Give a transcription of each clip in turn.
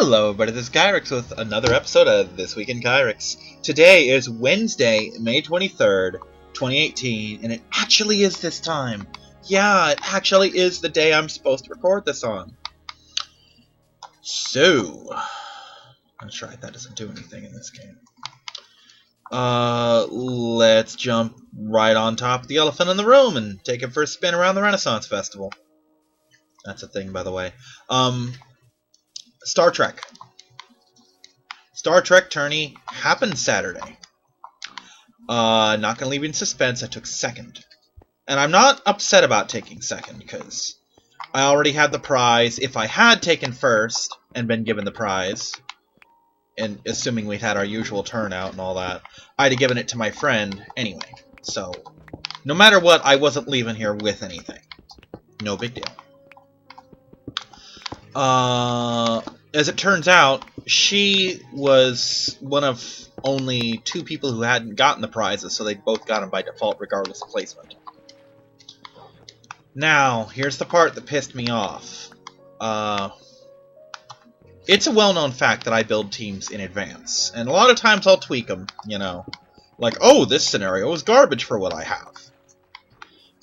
Hello everybody, this is Kyrix with another episode of This Week in Kyrix. Today is Wednesday, May 23rd, 2018, and it actually is this time. Yeah, it actually is the day I'm supposed to record this on. So, that's right, that doesn't do anything in this game. Let's jump right on top of the elephant in the room and take it for a spin around the Renaissance Festival. That's a thing, by the way. Star Trek. Star Trek tourney happened Saturday. Not gonna leave you in suspense, I took second. And I'm not upset about taking second, because I already had the prize. If I had taken first and been given the prize, and assuming we'd had our usual turnout and all that, I'd have given it to my friend anyway. So, no matter what, I wasn't leaving here with anything. No big deal. As it turns out, she was one of only 2 people who hadn't gotten the prizes, so they both got them by default regardless of placement. Now, here's the part that pissed me off. It's a well-known fact that I build teams in advance, and a lot of times I'll tweak them, you know. Like, oh, this scenario is garbage for what I have.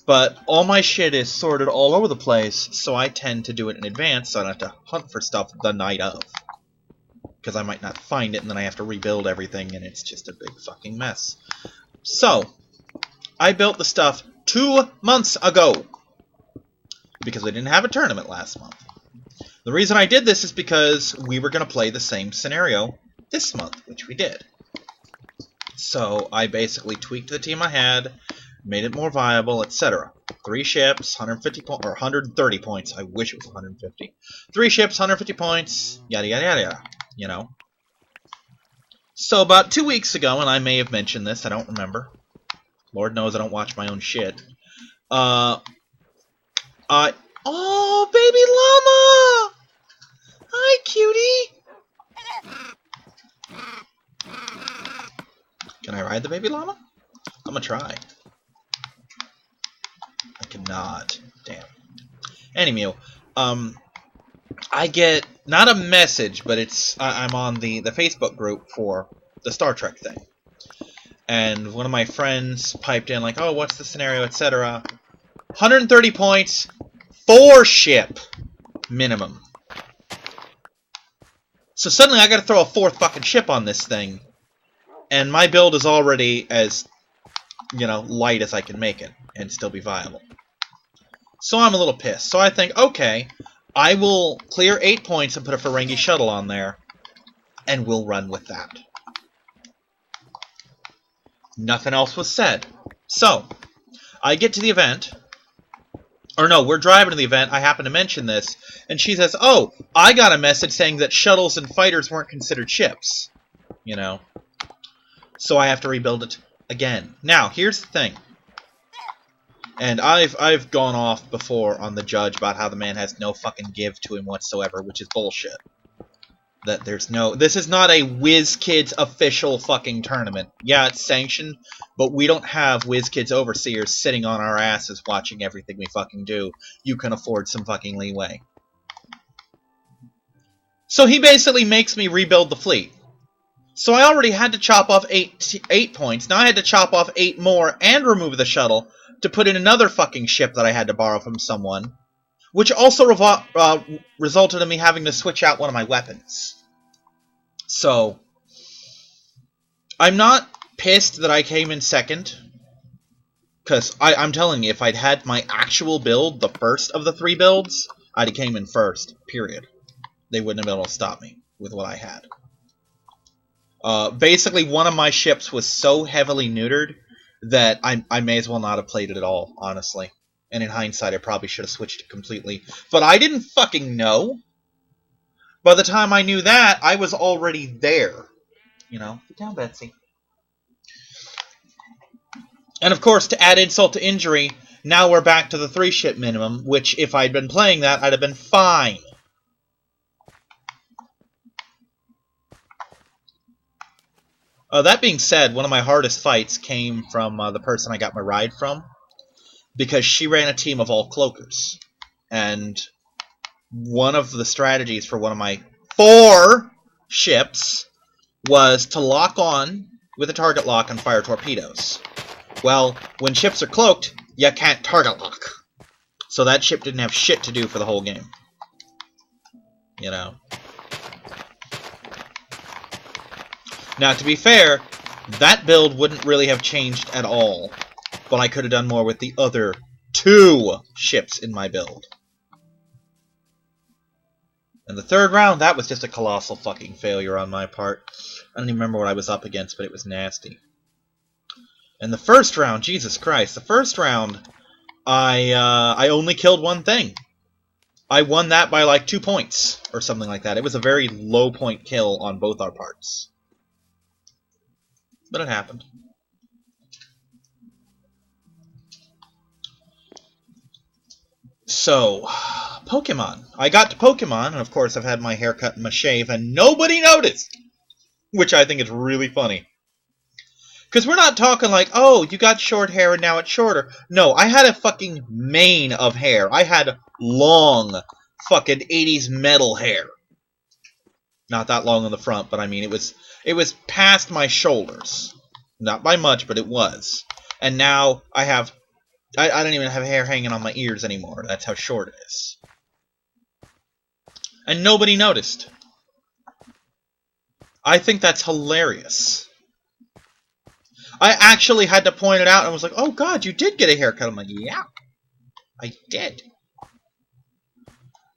But all my shit is sorted all over the place, so I tend to do it in advance, so I don't have to hunt for stuff the night of. Because I might not find it, and then I have to rebuild everything, and it's just a big fucking mess. So, I built the stuff 2 months ago, because we didn't have a tournament last month. The reason I did this is because we were going to play the same scenario this month, which we did. So, I basically tweaked the team I had, made it more viable, etc. 3 ships, 150 or 130 points. I wish it was 150. 3 ships, 150 points, yada yada yada yada. You know. So about 2 weeks ago, and I may have mentioned this, I don't remember. Lord knows I don't watch my own shit. Oh, baby llama! Hi, cutie. Can I ride the baby llama? I'm gonna try. I cannot. Damn. Anywho, I get, not a message, but it's, I'm on the Facebook group for the Star Trek thing. And one of my friends piped in like, oh, what's the scenario, etc. 130 points, 4 ship minimum. So suddenly I gotta throw a 4th fucking ship on this thing. And my build is already as, you know, light as I can make it and still be viable. So I'm a little pissed. So I think, okay, I will clear 8 points and put a Ferengi shuttle on there, and we'll run with that. Nothing else was said. So, I get to the event, or no, we're driving to the event, I happen to mention this, and she says, oh, I got a message saying that shuttles and fighters weren't considered ships. You know. So I have to rebuild it again. Now, here's the thing. And I've gone off before on the judge about how the man has no fucking give to him whatsoever, which is bullshit. That there's no... This is not a WizKids official fucking tournament. Yeah, it's sanctioned, but we don't have WizKids overseers sitting on our asses watching everything we fucking do. You can afford some fucking leeway. So he basically makes me rebuild the fleet. So I already had to chop off 8 points. Now I had to chop off 8 more and remove the shuttle to put in another fucking ship that I had to borrow from someone, which also resulted in me having to switch out one of my weapons. So, I'm not pissed that I came in second, because I'm telling you, if I'd had my actual build, the first of the 3 builds, I'd have came in first, period. They wouldn't have been able to stop me with what I had. Basically, one of my ships was so heavily neutered that I may as well not have played it at all, honestly. And in hindsight, I probably should have switched it completely. But I didn't fucking know. By the time I knew that, I was already there. You know? Get down, Betsy. And of course, to add insult to injury, now we're back to the 3-ship minimum, which if I'd been playing that, I'd have been fine. That being said, one of my hardest fights came from the person I got my ride from, because she ran a team of all cloakers. And one of the strategies for one of my 4 ships was to lock on with a target lock and fire torpedoes. Well, when ships are cloaked, you can't target lock. So that ship didn't have shit to do for the whole game. You know. Now, to be fair, that build wouldn't really have changed at all, but I could have done more with the other 2 ships in my build. And the third round, that was just a colossal fucking failure on my part. I don't even remember what I was up against, but it was nasty. And the first round, Jesus Christ, the first round, I only killed one thing. I won that by like 2 points, or something like that. It was a very low point kill on both our parts. But it happened. So, Pokemon. I got to Pokemon, and of course I've had my haircut and my shave, and nobody noticed! Which I think is really funny. Because we're not talking like, oh, you got short hair and now it's shorter. No, I had a fucking mane of hair. I had long, fucking 80s metal hair. Not that long on the front, but I mean, it was past my shoulders. Not by much, but it was. And now I have... I don't even have hair hanging on my ears anymore. That's how short it is. And nobody noticed. I think that's hilarious. I actually had to point it out and was like, oh god, you did get a haircut. I'm like, yeah, I did.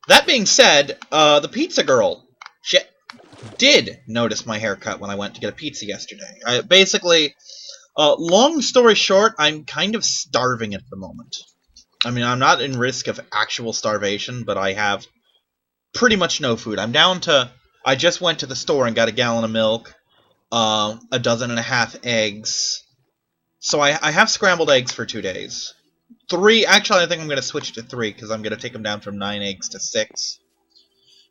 That being said, the pizza girl did notice my haircut when I went to get a pizza yesterday. Basically, long story short, I'm kind of starving at the moment. I mean, I'm not in risk of actual starvation, but I have pretty much no food. I'm down to... I just went to the store and got a gallon of milk, 1.5 dozen eggs. So I have scrambled eggs for 2 days. 3, actually I think I'm going to switch to 3, because I'm going to take them down from 9 eggs to 6.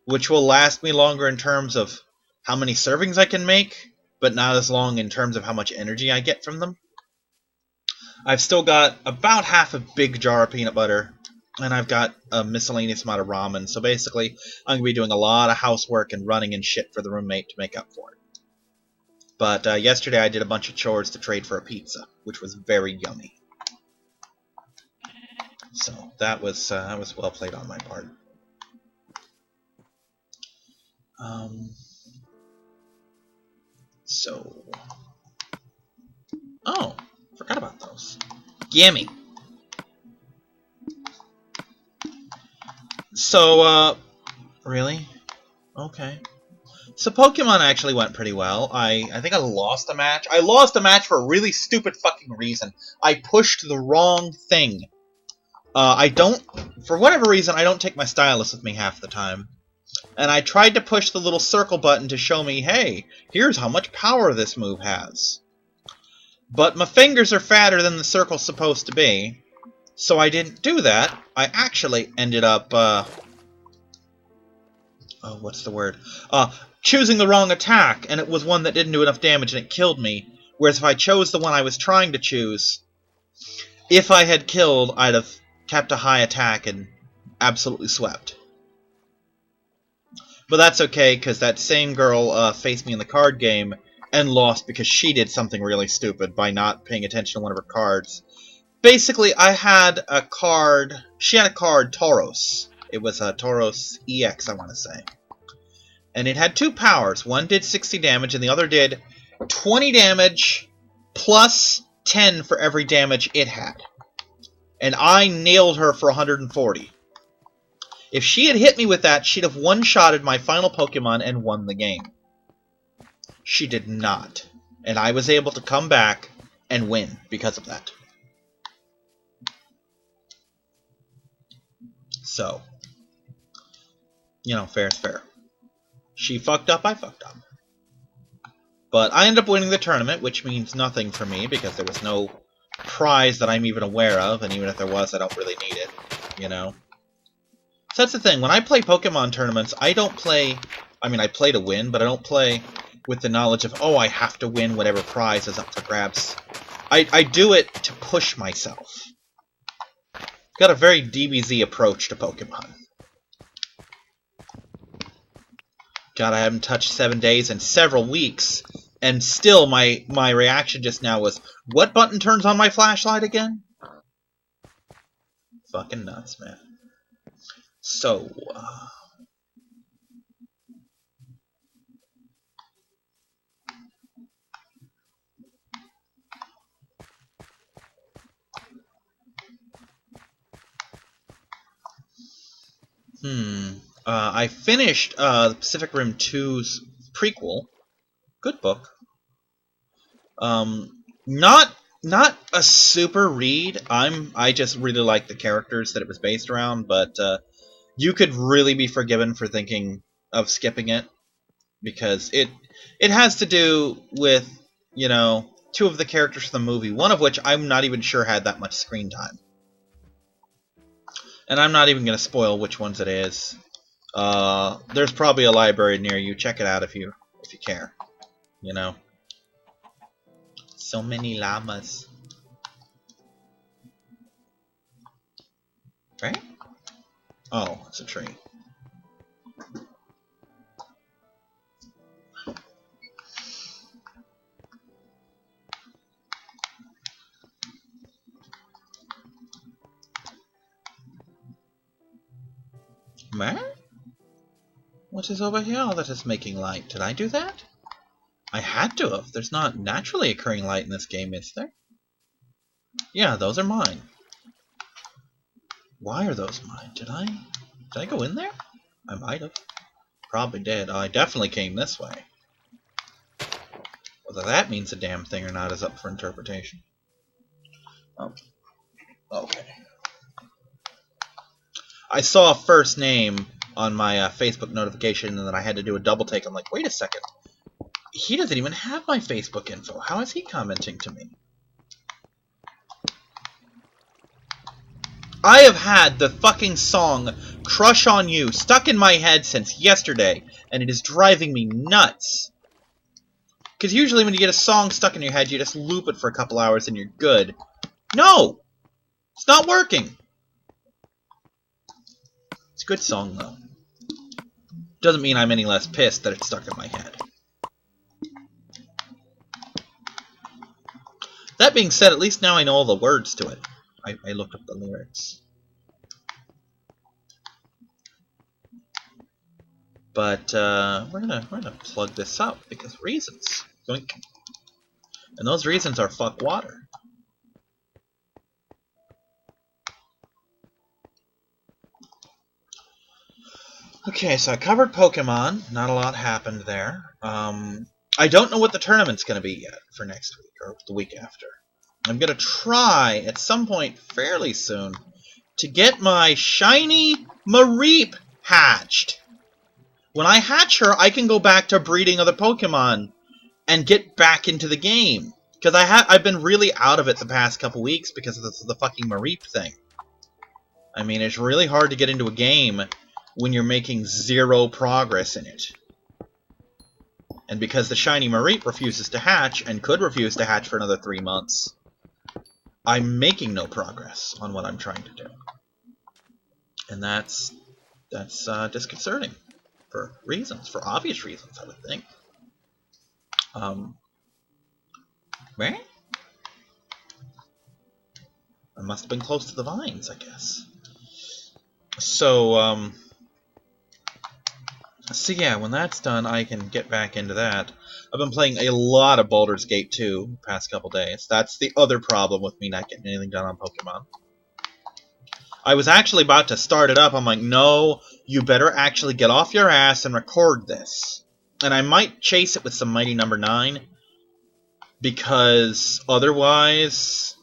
Which will last me longer in terms of how many servings I can make, but not as long in terms of how much energy I get from them. I've still got about half a big jar of peanut butter, and I've got a miscellaneous amount of ramen, so basically I'm going to be doing a lot of housework and running and shit for the roommate to make up for it. But yesterday I did a bunch of chores to trade for a pizza, which was very yummy. So that was well played on my part. So... Oh, forgot about those. Gimme! So, really? Okay. So Pokemon actually went pretty well. I think I lost a match. I lost a match for a really stupid fucking reason. I pushed the wrong thing. For whatever reason, I don't take my stylus with me half the time. And I tried to push the little circle button to show me, hey, here's how much power this move has. But my fingers are fatter than the circle's supposed to be. So I didn't do that. I actually ended up, what's the word? Choosing the wrong attack, and it was one that didn't do enough damage and it killed me. Whereas if I chose the one I was trying to choose, if I had killed, I'd have kept a high attack and absolutely swept. But that's okay, because that same girl faced me in the card game and lost because she did something really stupid by not paying attention to one of her cards. Basically, I had a card... She had a card, Tauros. It was a Tauros EX, I want to say. And it had 2 powers. One did 60 damage, and the other did 20 damage plus 10 for every damage it had. And I nailed her for 140. If she had hit me with that, she'd have one-shotted my final Pokemon and won the game. She did not. And I was able to come back and win because of that. So, you know, fair is fair. She fucked up, I fucked up. But I ended up winning the tournament, which means nothing for me, because there was no prize that I'm even aware of, and even if there was, I don't really need it, you know? So that's the thing, when I play Pokemon tournaments, I don't play... I mean, I play to win, but I don't play with the knowledge of, oh, I have to win whatever prize is up for grabs. I do it to push myself. Got a very DBZ approach to Pokemon. God, I haven't touched 7 days in several weeks, and still my reaction just now was, what button turns on my flashlight again? Fucking nuts, man. So, I finished Pacific Rim 2's prequel. Good book. Not a super read. I just really like the characters that it was based around, but you could really be forgiven for thinking of skipping it because it has to do with, you know, two of the characters from the movie, one of which I'm not even sure had that much screen time. And I'm not even going to spoil which ones it is. There's probably a library near you. Check it out if you care. You know. So many llamas. Right? Oh, it's a tree. Man? What is over here that is making light? Did I do that? I had to have. There's not naturally occurring light in this game, is there? Yeah, those are mine. Why are those mine? Did I go in there? I might have. Probably did. I definitely came this way. Whether that means a damn thing or not is up for interpretation. Oh. Okay. I saw a first name on my Facebook notification, and then I had to do a double take. I'm like, wait a second. He doesn't even have my Facebook info. How is he commenting to me? I have had the fucking song Crush on You stuck in my head since yesterday, and it is driving me nuts. Because usually when you get a song stuck in your head, you just loop it for a couple hours and you're good. No! It's not working! It's a good song, though. Doesn't mean I'm any less pissed that it's stuck in my head. That being said, at least now I know all the words to it. I looked up the lyrics. But we're gonna plug this up because reasons. Yoink. And those reasons are fuck water. Okay, so I covered Pokemon. Not a lot happened there. I don't know what the tournament's going to be yet for next week or the week after. I'm going to try at some point fairly soon to get my shiny Mareep hatched. When I hatch her, I can go back to breeding other Pokemon and get back into the game. Because I've been really out of it the past couple weeks because of the fucking Mareep thing. I mean, it's really hard to get into a game when you're making zero progress in it. And because the shiny Mareep refuses to hatch, and could refuse to hatch for another 3 months, I'm making no progress on what I'm trying to do. And that's disconcerting. For reasons, for obvious reasons, I would think. Right? I must have been close to the vines, I guess. So, so yeah, when that's done, I can get back into that. I've been playing a lot of Baldur's Gate 2 the past couple days. That's the other problem with me not getting anything done on Pokemon. I was actually about to start it up. I'm like, no, you better actually get off your ass and record this. And I might chase it with some Mighty Number 9. Because otherwise,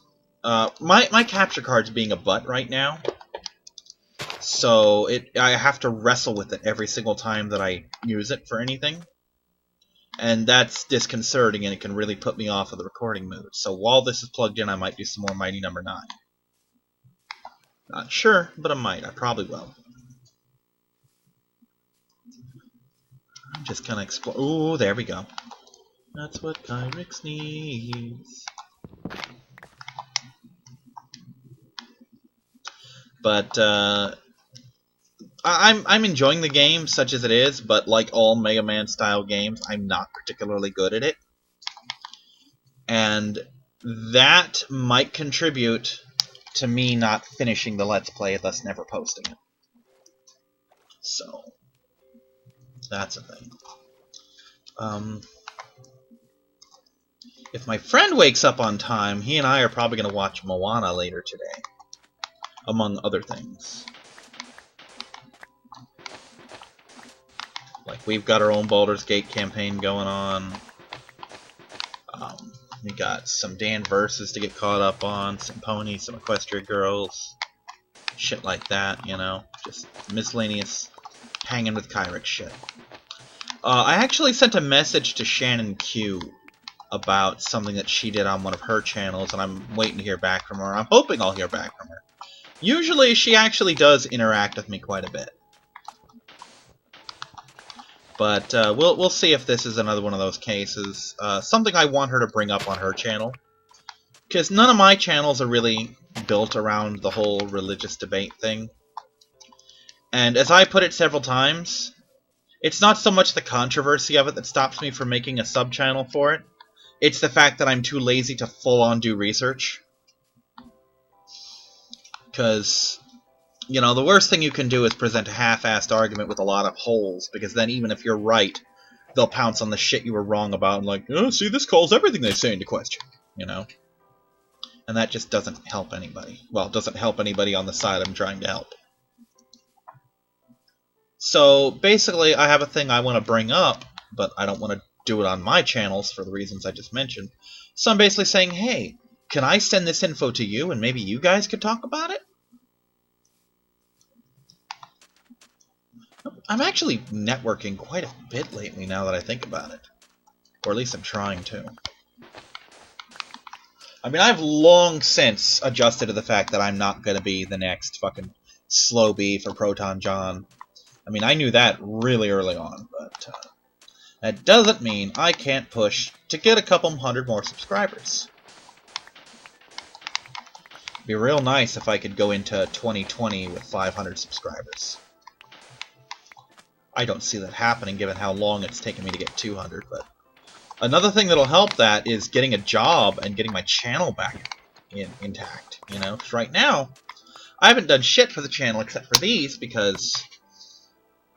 my capture card's being a butt right now. So I have to wrestle with it every single time that I use it for anything. And that's disconcerting, and it can really put me off of the recording mood. So while this is plugged in, I might do some more Mighty Number 9. Not sure, but I might. I probably will. I'm just gonna explore. Ooh, there we go. That's what Kyrix needs. But I'm enjoying the game such as it is, but like all Mega Man style games, I'm not particularly good at it, and that might contribute to me not finishing the Let's Play, thus never posting it. So that's a thing. If my friend wakes up on time, he and I are probably going to watch Moana later today, among other things. Like, we've got our own Baldur's Gate campaign going on. We got some Dan verses to get caught up on, some ponies, some Equestria girls, shit like that, you know, just miscellaneous hanging with Kyrix shit. I actually sent a message to Shannon Q about something that she did on one of her channels, and I'm waiting to hear back from her. I'm hoping I'll hear back from her. Usually, she actually does interact with me quite a bit. But we'll see if this is another one of those cases. Something I want her to bring up on her channel. Because none of my channels are really built around the whole religious debate thing. And as I put it several times, it's not so much the controversy of it that stops me from making a sub-channel for it. It's the fact that I'm too lazy to full-on do research. Because, you know, the worst thing you can do is present a half-assed argument with a lot of holes, because then even if you're right, they'll pounce on the shit you were wrong about and like, oh, see, this calls everything they say into question, you know? And that just doesn't help anybody. Well, it doesn't help anybody on the side I'm trying to help. So, basically, I have a thing I want to bring up, but I don't want to do it on my channels for the reasons I just mentioned. So I'm basically saying, hey, can I send this info to you and maybe you guys could talk about it? I'm actually networking quite a bit lately now that I think about it. Or at least I'm trying to. I mean, I've long since adjusted to the fact that I'm not going to be the next fucking Slow B for Proton John. I mean, I knew that really early on, but that doesn't mean I can't push to get a couple hundred more subscribers. It'd be real nice if I could go into 2020 with 500 subscribers. I don't see that happening given how long it's taken me to get 200, but another thing that'll help that is getting a job and getting my channel back intact, you know? 'Cause right now, I haven't done shit for the channel except for these because,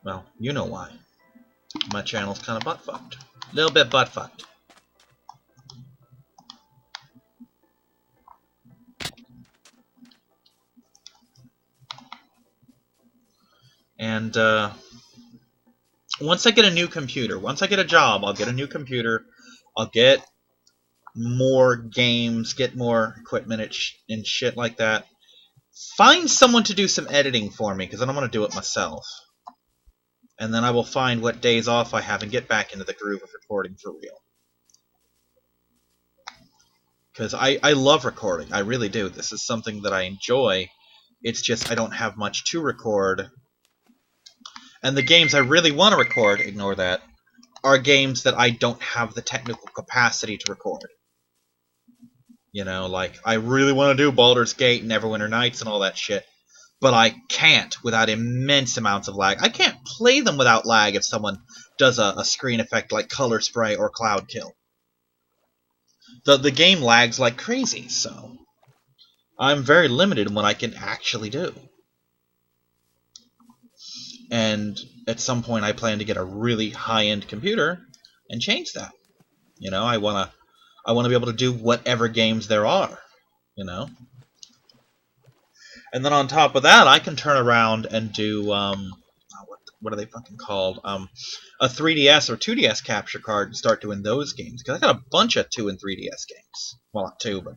well, you know why. My channel's kind of butt-fucked. A little bit butt-fucked. And, once I get a new computer, once I get a job, I'll get a new computer, I'll get more games, get more equipment and shit like that. Find someone to do some editing for me, because I don't want to do it myself. And then I will find what days off I have and get back into the groove of recording for real. Because I love recording, I really do. This is something that I enjoy. It's just I don't have much to record. And the games I really want to record, ignore that, are games that I don't have the technical capacity to record. You know, like, I really want to do Baldur's Gate and Neverwinter Nights and all that shit, but I can't without immense amounts of lag. I can't play them without lag if someone does a screen effect like Color Spray or Cloud Kill. The game lags like crazy, so I'm very limited in what I can actually do. And at some point I plan to get a really high-end computer and change that. You know, I wanna be able to do whatever games there are, you know? And then on top of that, I can turn around and do, what are they fucking called? A 3DS or 2DS capture card and start doing those games. Because I got a bunch of 2 and 3DS games. Well, not 2, but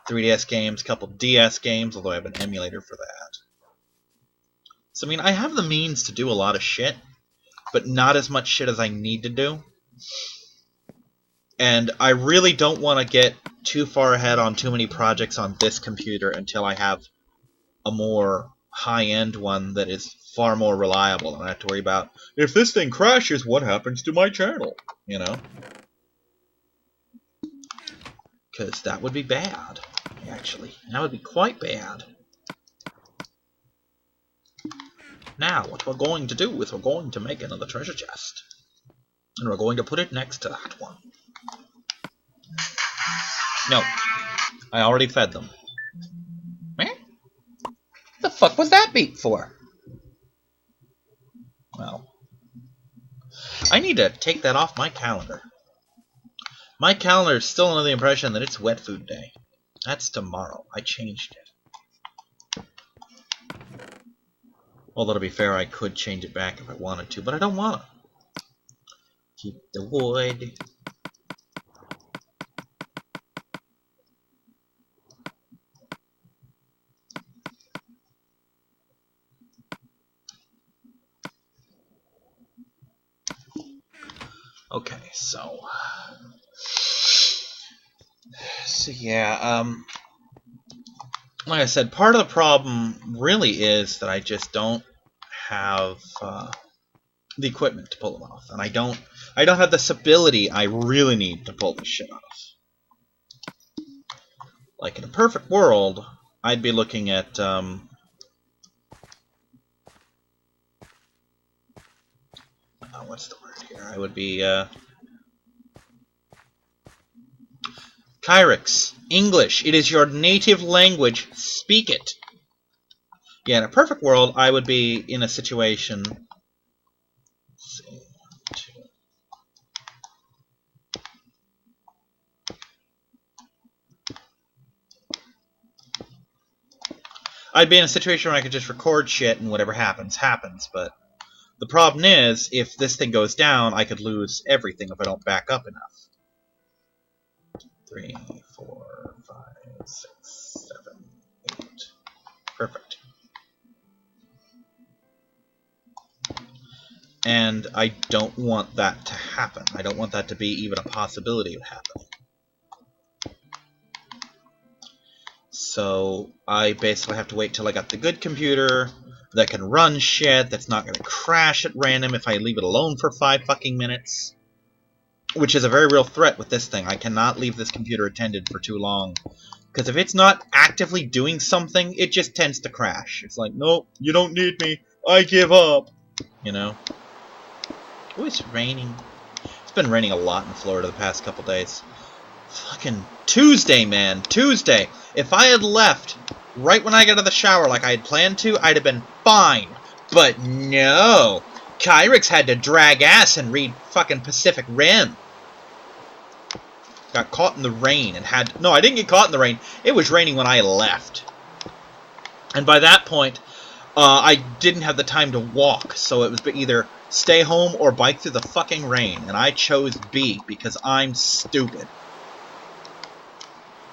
3DS games, a couple DS games, although I have an emulator for that. So, I mean, I have the means to do a lot of shit, but not as much shit as I need to do. And I really don't want to get too far ahead on too many projects on this computer until I have a more high-end one that is far more reliable. And I don't have to worry about, if this thing crashes, what happens to my channel? You know? Because that would be bad, actually. That would be quite bad. Now, what we're going to do is we're going to make another treasure chest. And we're going to put it next to that one. No. I already fed them. Eh? The fuck was that beep for? Well, I need to take that off my calendar. My calendar is still under the impression that it's wet food day. That's tomorrow. I changed it. Although to be fair, I could change it back if I wanted to, but I don't want to. Keep the wood. Okay, so yeah, like I said, part of the problem really is that I just don't have the equipment to pull them off, and I don't have the stability I really need to pull this shit off. Like in a perfect world, I'd be looking at what's the word here? I would be Kyrix, English. It is your native language. Speak it. Yeah, in a perfect world, I would be in a situation. Let's see, I'd be in a situation where I could just record shit and whatever happens, happens. But the problem is, if this thing goes down, I could lose everything if I don't back up enough. 3, 4, 5, 6, 7, 8. Perfect. And I don't want that to happen. I don't want that to be even a possibility of happening. So I basically have to wait till I got the good computer that can run shit, that's not going to crash at random if I leave it alone for 5 fucking minutes. Which is a very real threat with this thing. I cannot leave this computer attended for too long. Because if it's not actively doing something, it just tends to crash. It's like, nope, you don't need me. I give up. You know? Oh, it's raining. It's been raining a lot in Florida the past couple days. Fucking Tuesday, man. Tuesday. If I had left right when I got out of the shower like I had planned to, I'd have been fine. But no. Kyrix had to drag ass and read fucking Pacific Rim. Got caught in the rain and had... No, I didn't get caught in the rain. It was raining when I left. And by that point, I didn't have the time to walk. So it was either stay home or bike through the fucking rain. And I chose B because I'm stupid.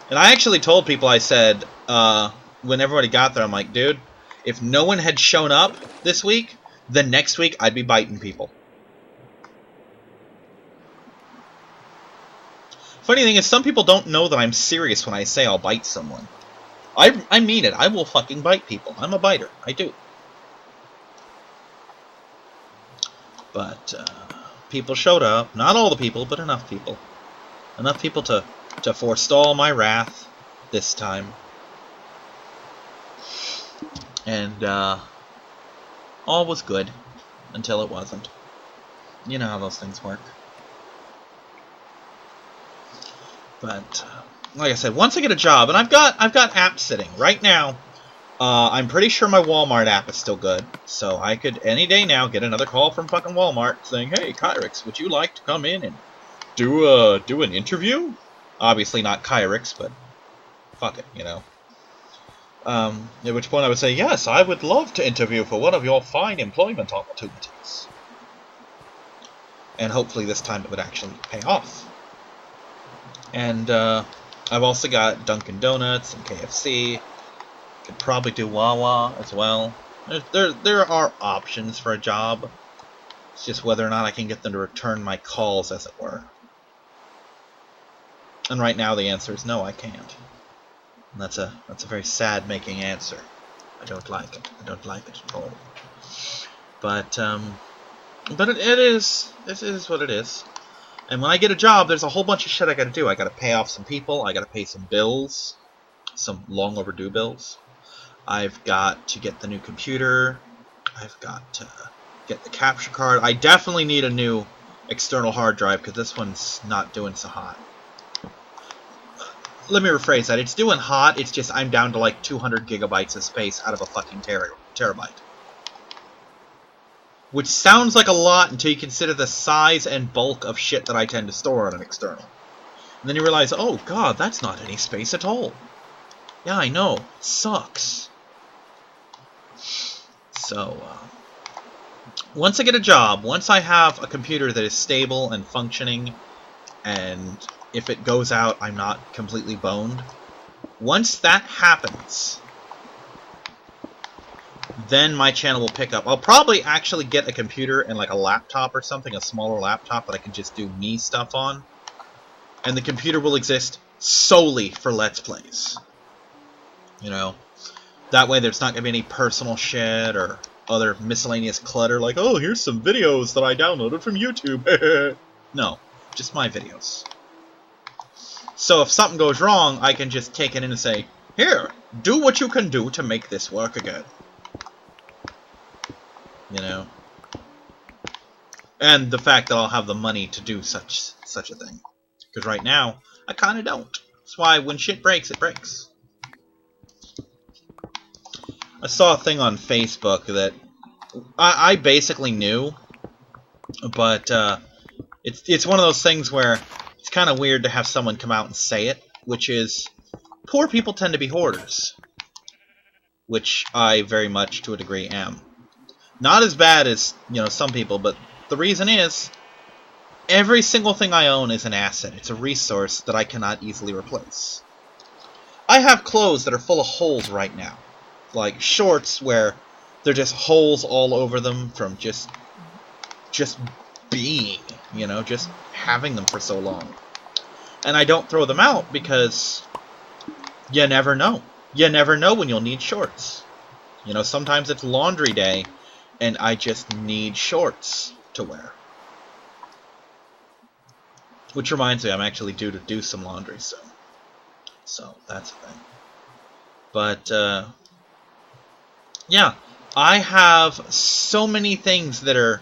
And I actually told people, I said, when everybody got there, I'm like, dude, if no one had shown up this week, the next week I'd be biting people. Funny thing is, some people don't know that I'm serious when I say I'll bite someone. I mean it. I will fucking bite people. I'm a biter. I do. But people showed up. Not all the people, but enough people. Enough people to forestall my wrath this time. And all was good until it wasn't. You know how those things work. But like I said, once I get a job, and I've got apps sitting right now. I'm pretty sure my Walmart app is still good, so I could any day now get another call from fucking Walmart saying, "Hey, Kyrix, would you like to come in and do an interview?" Obviously not Kyrix, but fuck it, you know. At which point I would say, "Yes, I would love to interview for one of your fine employment opportunities." And hopefully this time it would actually pay off. And I've also got Dunkin' Donuts and KFC. Could probably do Wawa as well. There are options for a job. It's just whether or not I can get them to return my calls, as it were. And right now the answer is no, I can't. And that's a very sad-making answer. I don't like it. I don't like it at all. But it is what it is. And when I get a job, there's a whole bunch of shit I gotta do. I gotta pay off some people. I gotta pay some bills. Some long overdue bills. I've got to get the new computer. I've got to get the capture card. I definitely need a new external hard drive because this one's not doing so hot. Let me rephrase that. It's doing hot, it's just I'm down to like 200 gigabytes of space out of a fucking terabyte. Which sounds like a lot until you consider the size and bulk of shit that I tend to store on an external. And then you realize, oh god, that's not any space at all. Yeah, I know. It sucks. So, once I get a job, once I have a computer that is stable and functioning, and if it goes out, I'm not completely boned. Once that happens, then my channel will pick up. I'll probably actually get a computer and like a laptop or something, a smaller laptop that I can just do me stuff on. And the computer will exist solely for Let's Plays. You know? That way there's not going to be any personal shit or other miscellaneous clutter like, oh, here's some videos that I downloaded from YouTube. No, just my videos. So if something goes wrong, I can just take it in and say, here, do what you can do to make this work again. You know? And the fact that I'll have the money to do such a thing. Because right now, I kind of don't. That's why when shit breaks, it breaks. I saw a thing on Facebook that I basically knew, but it's one of those things where it's kind of weird to have someone come out and say it, which is, poor people tend to be hoarders. Which I very much, to a degree, am. Not as bad as, you know, some people, but the reason is, every single thing I own is an asset. It's a resource that I cannot easily replace. I have clothes that are full of holes right now. Like shorts where they're just holes all over them from just being, you know, just having them for so long. And I don't throw them out because you never know. You never know when you'll need shorts. You know, sometimes it's laundry day and I just need shorts to wear. Which reminds me, I'm actually due to do some laundry soon. So, that's a thing. But, yeah, I have so many things that are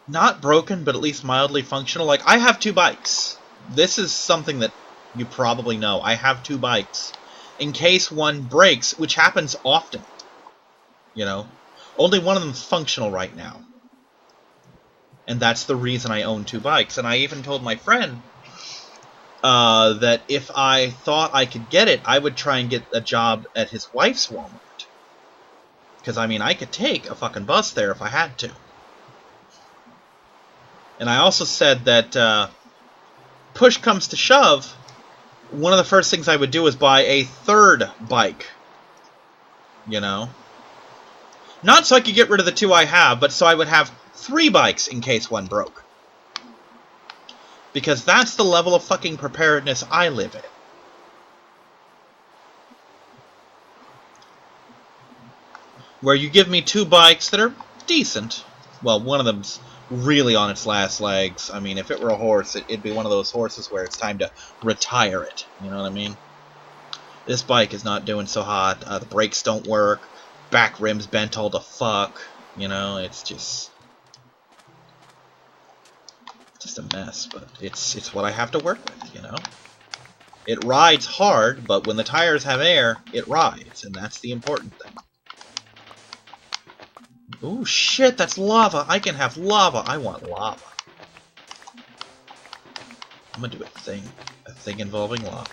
not broken, but at least mildly functional. Like, I have 2 bikes. This is something that you probably know. I have 2 bikes. In case one breaks, which happens often. You know? Only one of them's functional right now. And that's the reason I own 2 bikes. And I even told my friend that if I thought I could get it, I would try and get a job at his wife's Walmart. Because, I mean, I could take a fucking bus there if I had to. And I also said that push comes to shove, one of the first things I would do is buy a 3rd bike. You know? Not so I could get rid of the 2 I have, but so I would have 3 bikes in case one broke. Because that's the level of fucking preparedness I live in. Where you give me 2 bikes that are decent. Well, one of them's really on its last legs. I mean, if it were a horse, it'd be one of those horses where it's time to retire it. You know what I mean? This bike is not doing so hot. The brakes don't work. Back rim's bent all the fuck. You know, it's just a mess. But it's what I have to work with, you know? It rides hard, but when the tires have air, it rides. And that's the important thing. Ooh, shit, that's lava. I can have lava. I want lava. I'm gonna do a thing. A thing involving lava.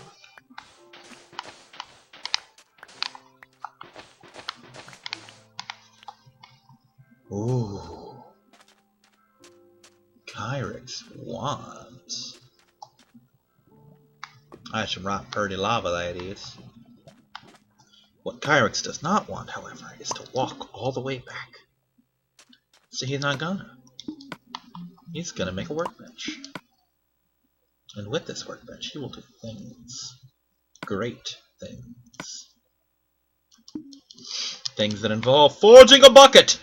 Ooh. Kyrix wants. I should rock pretty lava, that is. What Kyrix does not want, however, is to walk all the way back. So he's not gonna. He's gonna make a workbench. And with this workbench, he will do things. Great things. Things that involve forging a bucket!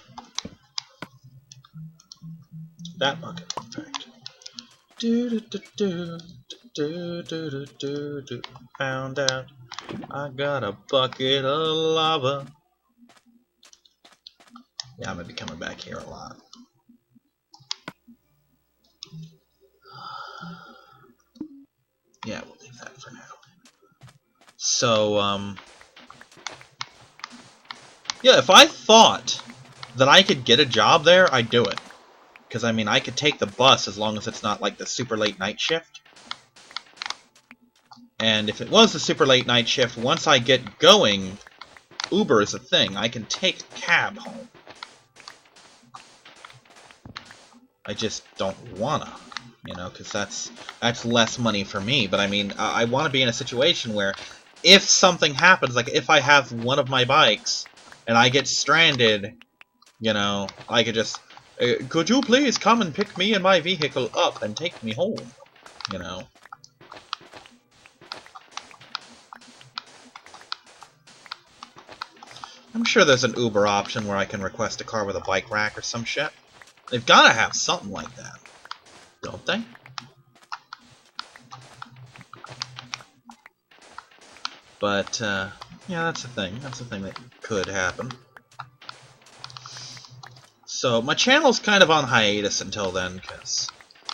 That bucket, in fact. Found out I got a bucket of lava. Yeah, I'm gonna be coming back here a lot. Yeah, we'll leave that for now. So, yeah, if I thought that I could get a job there, I'd do it. Because, I mean, I could take the bus as long as it's not, like, the super late night shift. And if it was the super late night shift, once I get going, Uber is a thing. I can take a cab home. I just don't wanna, you know, because that's less money for me. But I mean, I want to be in a situation where if something happens, like if I have one of my bikes and I get stranded, you know, I could just, could you please come and pick me and my vehicle up and take me home, you know. I'm sure there's an Uber option where I can request a car with a bike rack or some shit. They've got to have something like that, don't they? But, yeah, that's a thing. That's a thing that could happen. So, my channel's kind of on hiatus until then, because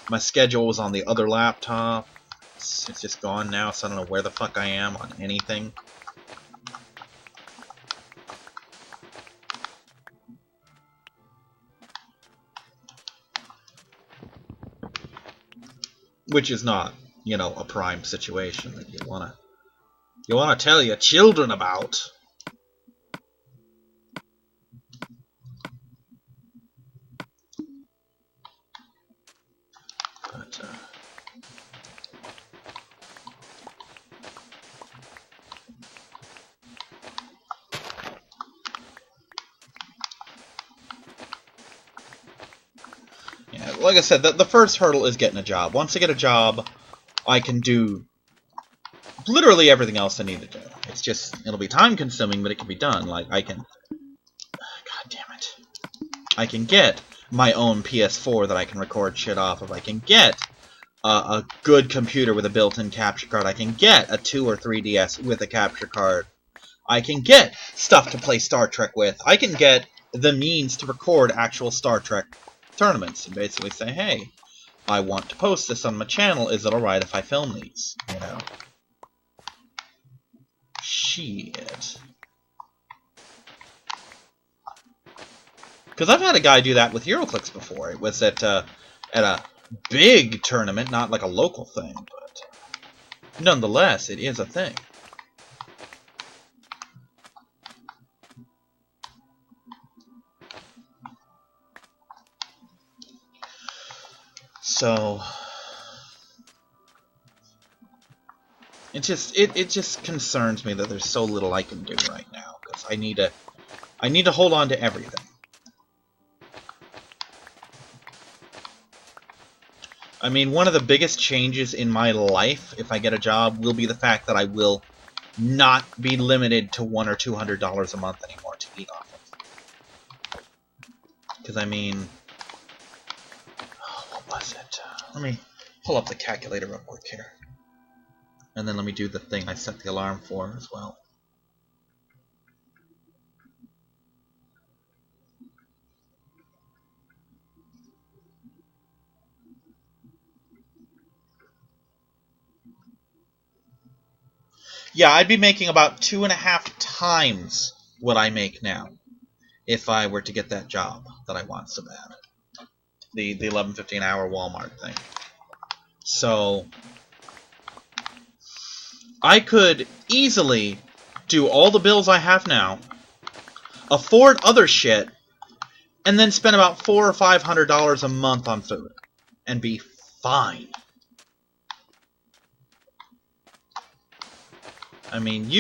my schedule was on the other laptop. It's just gone now, so I don't know where the fuck I am on anything. Which is not, you know, a prime situation that you wanna tell your children about. But, yeah, like I said, the first hurdle is getting a job. Once I get a job, I can do literally everything else I need to do. It's just, it'll be time consuming, but it can be done. Like, I can, god damn it, I can get my own PS4 that I can record shit off of. I can get a good computer with a built-in capture card. I can get a 2 or 3DS with a capture card. I can get stuff to play Star Trek with. I can get the means to record actual Star Trek tournaments and basically say, hey, I want to post this on my channel. Is it alright if I film these? You know? Shit. Because I've had a guy do that with HeroClix before. It was at a big tournament, not like a local thing, but nonetheless, it is a thing. So it just concerns me that there's so little I can do right now, because I need to hold on to everything. I mean, one of the biggest changes in my life, if I get a job, will be the fact that I will not be limited to $100 or $200 a month anymore to eat off of. Because, I mean, oh, what was it? Let me pull up the calculator real quick here. And then let me do the thing I set the alarm for as well. Yeah, I'd be making about 2.5 times what I make now if I were to get that job that I want so bad. The 11.50 an hour Walmart thing. So I could easily do all the bills I have now, afford other shit, and then spend about $400 or $500 a month on food, and be fine. I mean,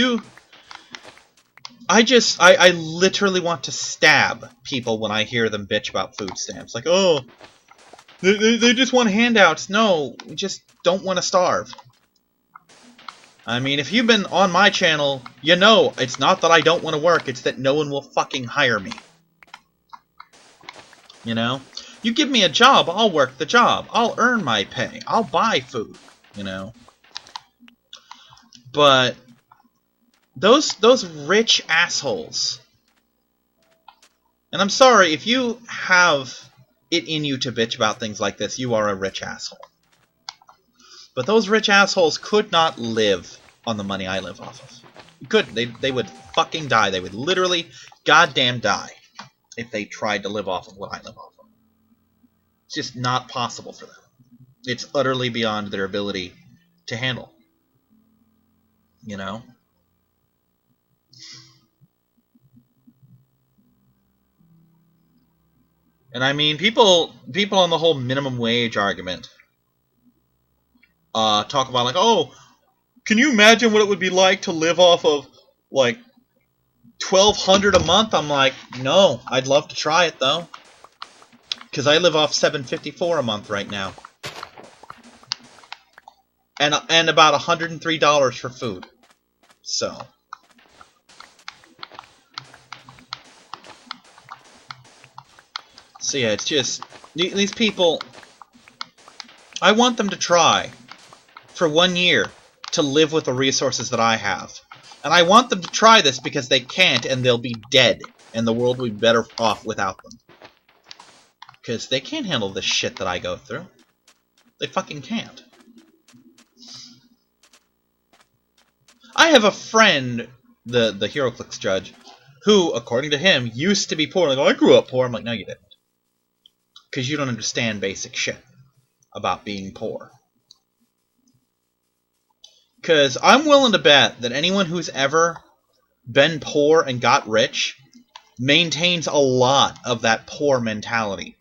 I literally want to stab people when I hear them bitch about food stamps. Like, oh, they just want handouts. No, we just don't want to starve. I mean, if you've been on my channel, you know it's not that I don't want to work, it's that no one will fucking hire me. You know? You give me a job, I'll work the job. I'll earn my pay. I'll buy food, you know? But those rich assholes And I'm sorry, if you have it in you to bitch about things like this, you are a rich asshole. But those rich assholes could not live on the money I live off of. You couldn't. They would fucking die. They would literally goddamn die if they tried to live off of what I live off of. It's just not possible for them. It's utterly beyond their ability to handle. You know? And I mean, people on the whole minimum wage argument talk about like, oh, can you imagine what it would be like to live off of like $1,200 a month? I'm like, no, I'd love to try it though, because I live off $754 a month right now, and about $103 for food. So yeah, it's just these people. I want them to try for 1 year to live with the resources that I have. And I want them to try this because they can't, and they'll be dead, and the world will be better off without them. Because they can't handle this shit that I go through. They fucking can't. I have a friend, the HeroClix judge, who, according to him, used to be poor. Like, oh, I grew up poor. I'm like, no, you didn't. Because you don't understand basic shit about being poor. Because I'm willing to bet that anyone who's ever been poor and got rich maintains a lot of that poor mentality.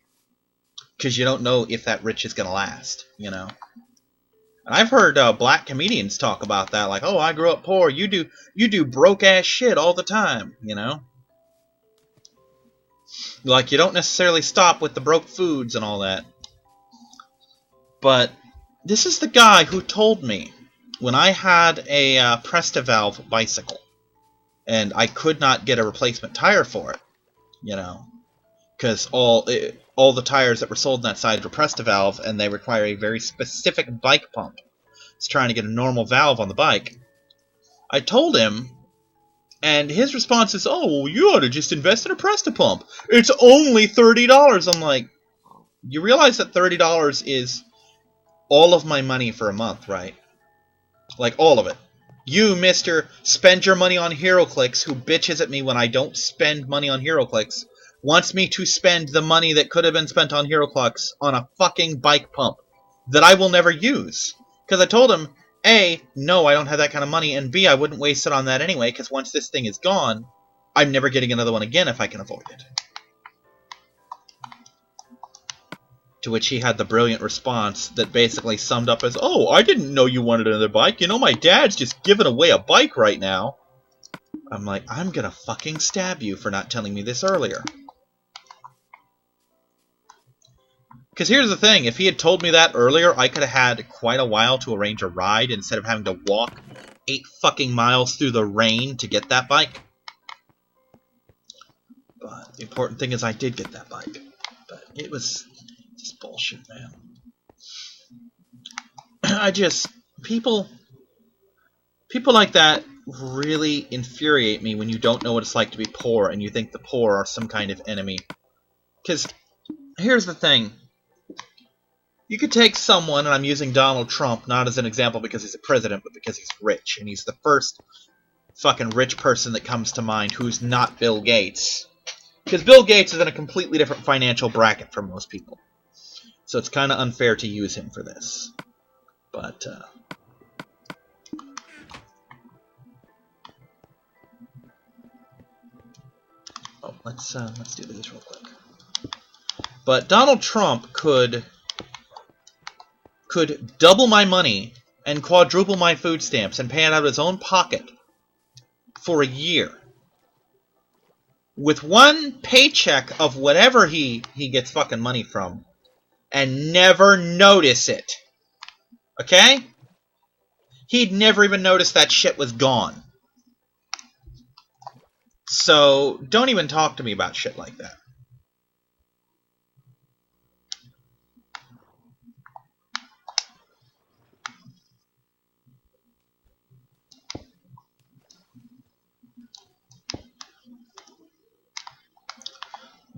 Because you don't know if that rich is going to last, you know? And I've heard black comedians talk about that, like, oh, I grew up poor, you do broke-ass shit all the time, you know? Like, you don't necessarily stop with the broke foods and all that. But this is the guy who told me when I had a Presta-Valve bicycle, and I could not get a replacement tire for it, you know, because all the tires that were sold on that side were Presta-Valve, and they require a very specific bike pump. It's trying to get a normal valve on the bike. I told him, and his response is, oh, well, you ought to just invest in a Presta pump. It's only $30. I'm like, you realize that $30 is all of my money for a month, right? Like, all of it. You, mister, spend your money on HeroClix, who bitches at me when I don't spend money on HeroClix, wants me to spend the money that could have been spent on HeroClix on a fucking bike pump that I will never use. Because I told him, A, no, I don't have that kind of money, and B, I wouldn't waste it on that anyway, because once this thing is gone, I'm never getting another one again if I can avoid it. To which he had the brilliant response that basically summed up as, oh, I didn't know you wanted another bike. You know, my dad's just giving away a bike right now. I'm like, I'm gonna fucking stab you for not telling me this earlier. Because here's the thing, if he had told me that earlier, I could have had quite a while to arrange a ride instead of having to walk 8 fucking miles through the rain to get that bike. But the important thing is I did get that bike. But it was just bullshit, man. People like that really infuriate me when you don't know what it's like to be poor and you think the poor are some kind of enemy. Because here's the thing. You could take someone, and I'm using Donald Trump not as an example because he's a president, but because he's rich. And he's the first fucking rich person that comes to mind who's not Bill Gates. Because Bill Gates is in a completely different financial bracket from most people. So it's kind of unfair to use him for this. But, oh, let's do these real quick. But Donald Trump could double my money and quadruple my food stamps and pay it out of his own pocket for a year. With one paycheck of whatever he gets fucking money from. And never notice it. Okay? He'd never even notice that shit was gone. So, don't even talk to me about shit like that.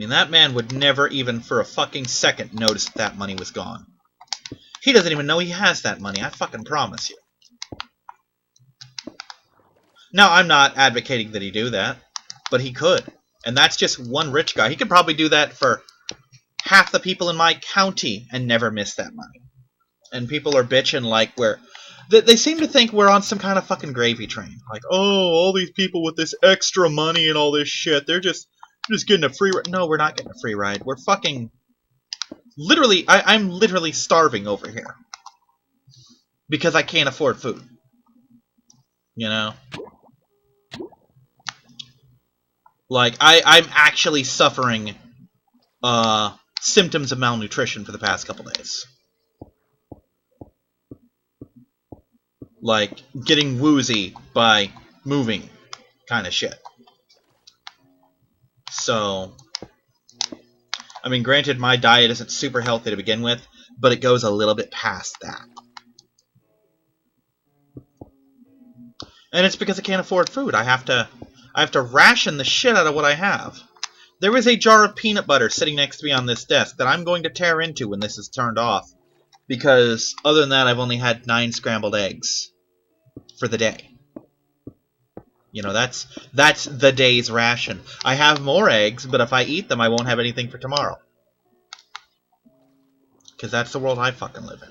mean, that man would never even for a fucking second notice that money was gone. He doesn't even know he has that money, I fucking promise you. Now, I'm not advocating that he do that, but he could. And that's just one rich guy. He could probably do that for half the people in my county and never miss that money. And people are bitching like they seem to think we're on some kind of fucking gravy train. Like, oh, all these people with this extra money and all this shit, they're just getting a free ride. No, we're not getting a free ride. We're fucking... Literally, I'm literally starving over here. Because I can't afford food. You know? Like, I'm actually suffering symptoms of malnutrition for the past couple days. Like, getting woozy by moving kind of shit. So, I mean, granted, my diet isn't super healthy to begin with, but it goes a little bit past that. And it's because I can't afford food. I have to ration the shit out of what I have. There is a jar of peanut butter sitting next to me on this desk that I'm going to tear into when this is turned off. Because, other than that, I've only had 9 scrambled eggs for the day. You know, that's the day's ration. I have more eggs, but if I eat them, I won't have anything for tomorrow. Because that's the world I fucking live in.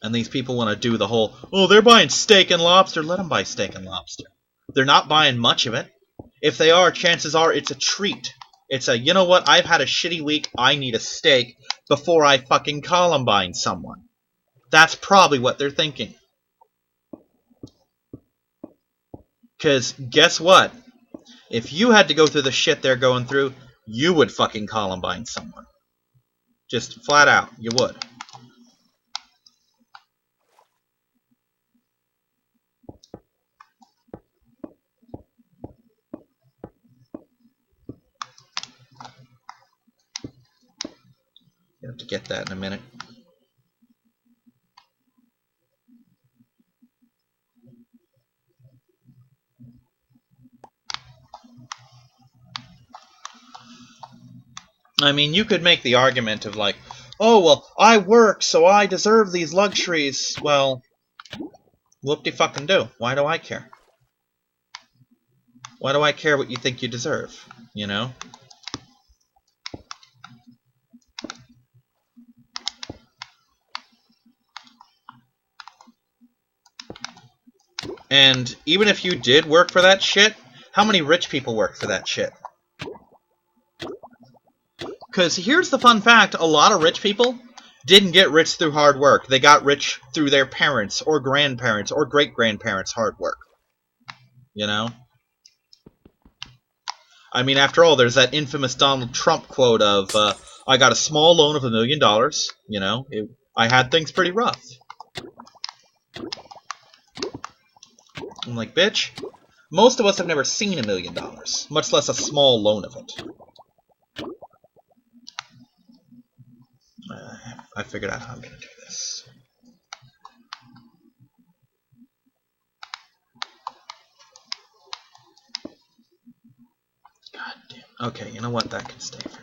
And these people want to do the whole, oh, they're buying steak and lobster. Let them buy steak and lobster. They're not buying much of it. If they are, chances are it's a treat. It's a, you know what, I've had a shitty week, I need a steak before I fucking Columbine someone. That's probably what they're thinking. Because guess what? If you had to go through the shit they're going through, you would fucking Columbine someone. Just flat out, you would. You have to get that in a minute. I mean, you could make the argument of like, oh, well, I work, so I deserve these luxuries. Well, whoop-de-fucking-do. Why do I care? Why do I care what you think you deserve? You know? And even if you did work for that shit, how many rich people work for that shit? Because here's the fun fact, a lot of rich people didn't get rich through hard work. They got rich through their parents or grandparents or great-grandparents' hard work. You know? I mean, after all, there's that infamous Donald Trump quote of, I got a small loan of $1 million. You know? I had things pretty rough. I'm like, bitch, most of us have never seen $1 million, much less a small loan of it. I figured out how I'm going to do this. God damn. Okay, you know what? That can stay for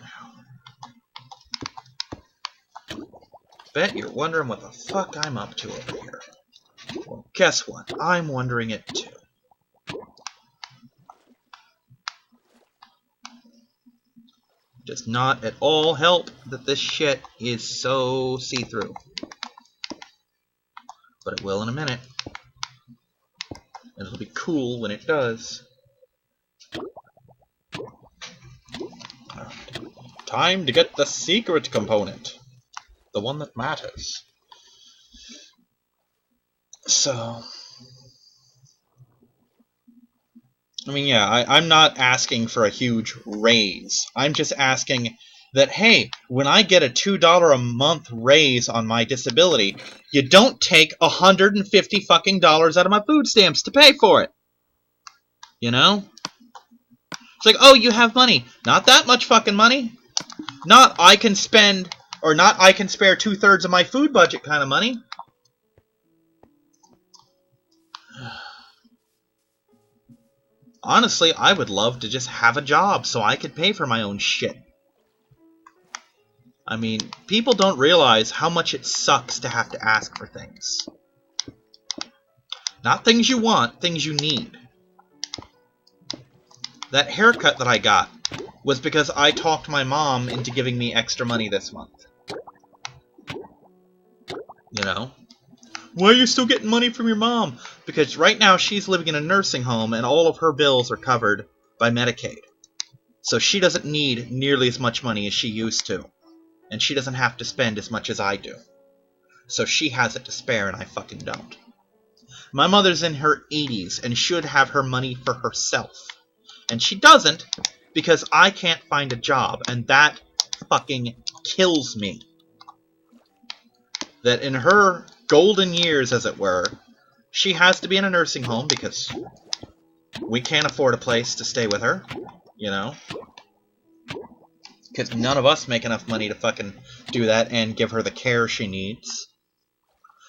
now. Bet you're wondering what the fuck I'm up to over here. Well, guess what? I'm wondering it too. Does not at all help that this shit is so see-through. But it will in a minute. And it'll be cool when it does. Alright. Time to get the secret component. The one that matters. So... I mean, yeah, I'm not asking for a huge raise. I'm just asking that, hey, when I get a $2 a month raise on my disability, you don't take $150 fucking dollars out of my food stamps to pay for it. You know? It's like, oh, you have money. Not that much fucking money. Not I can spend, or not I can spare 2/3 of my food budget kind of money. Honestly, I would love to just have a job so I could pay for my own shit. I mean, people don't realize how much it sucks to have to ask for things. Not things you want, things you need. That haircut that I got was because I talked my mom into giving me extra money this month. You know? Why are you still getting money from your mom? Because right now she's living in a nursing home and all of her bills are covered by Medicaid. So she doesn't need nearly as much money as she used to. And she doesn't have to spend as much as I do. So she has it to spare and I fucking don't. My mother's in her 80s and should have her money for herself. And she doesn't because I can't find a job, and that fucking kills me. That in her golden years, as it were, she has to be in a nursing home because we can't afford a place to stay with her, you know? Because none of us make enough money to fucking do that and give her the care she needs.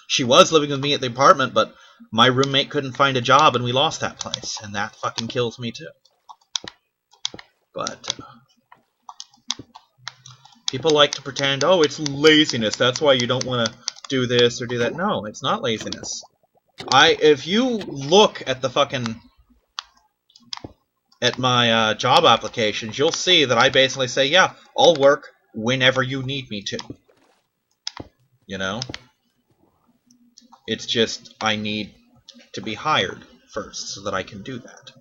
She was living with me at the apartment, but my roommate couldn't find a job and we lost that place, and that fucking kills me too. But people like to pretend, oh, it's laziness, that's why you don't want to do this or do that. No, it's not laziness. If you look at the fucking at my job applications, you'll see that I basically say, yeah, I'll work whenever you need me to. You know? It's just I need to be hired first so that I can do that.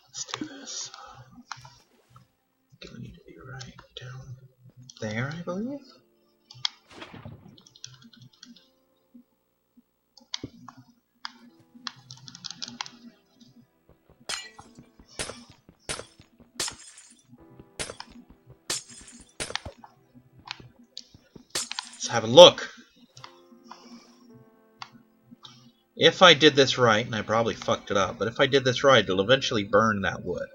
Let's do this. Gonna need to be right down there, I believe. Let's have a look. If I did this right, and I probably fucked it up, but if I did this right, it'll eventually burn that wood.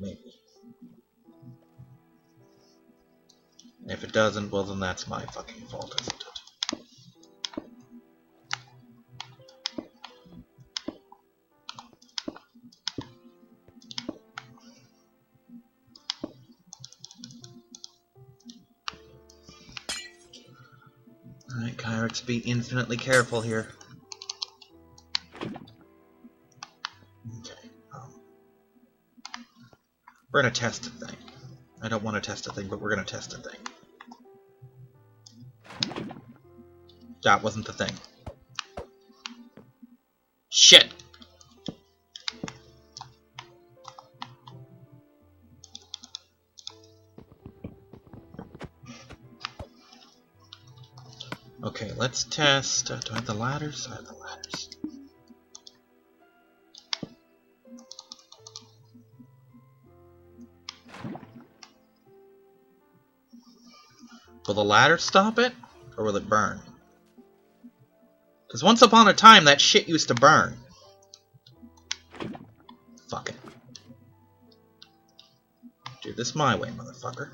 Maybe. And if it doesn't, well then that's my fucking fault, isn't it? Alright, Kyrix, be infinitely careful here. Okay. We're gonna test a thing. I don't want to test a thing, but we're gonna test a thing. That wasn't the thing. Shit! Okay, let's test. Do I have the ladders? I have the ladders. Will the ladder stop it? Or will it burn? Because once upon a time, that shit used to burn. Fuck it. Do this my way, motherfucker.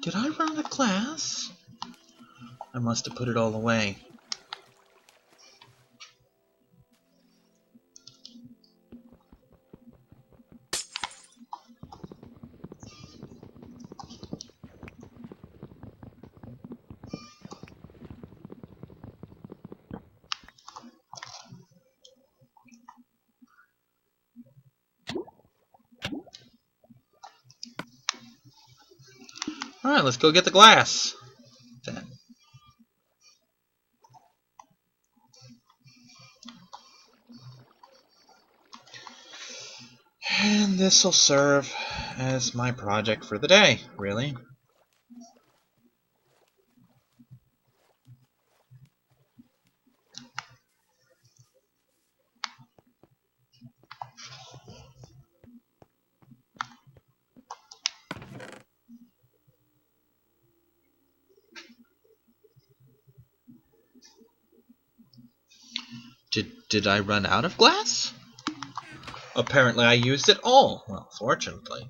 Did I run out of glass? I must have put it all away. Alright, let's go get the glass. Then. this'll serve as my project for the day, really. Did I run out of glass? Apparently I used it all. Well, fortunately.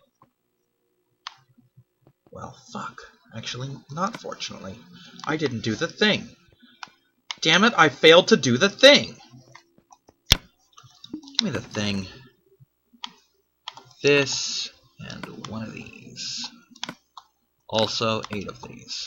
Well, fuck. Actually, not fortunately. I didn't do the thing. Damn it, I failed to do the thing! Give me the thing. This, and one of these. Also, 8 of these.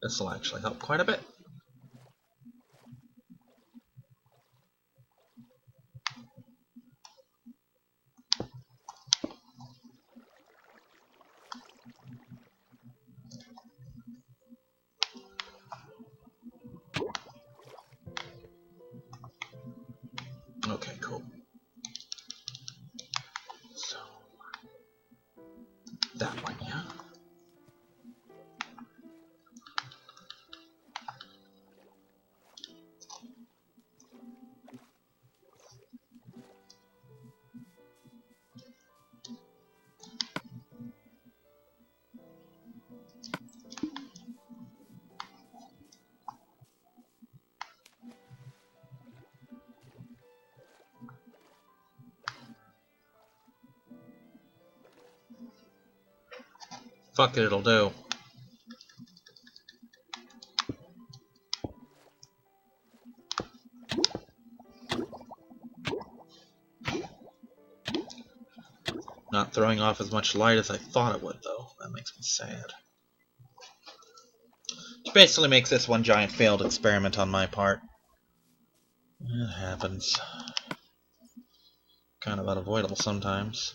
This will actually help quite a bit. Okay, cool. So, that one, yeah. Fuck it, it'll do. Not throwing off as much light as I thought it would, though. That makes me sad. Which basically makes this one giant failed experiment on my part. It happens. Kind of unavoidable sometimes.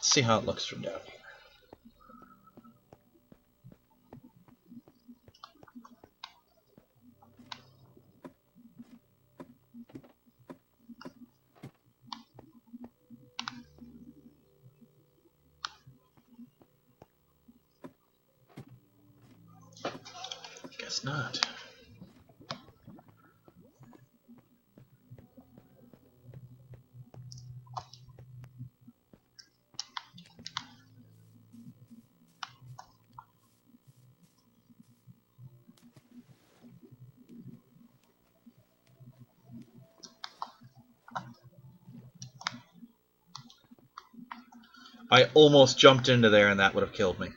See how it looks from down here. Guess not. I almost jumped into there and that would have killed me.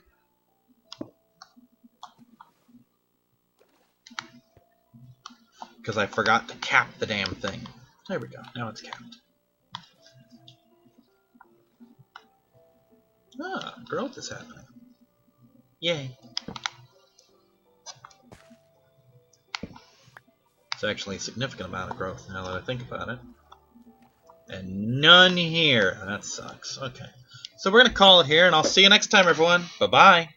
Because I forgot to cap the damn thing. There we go. Now it's capped. Ah, growth is happening. Yay. It's actually a significant amount of growth now that I think about it. And none here. That sucks. Okay. So we're going to call it here, and I'll see you next time, everyone. Bye-bye.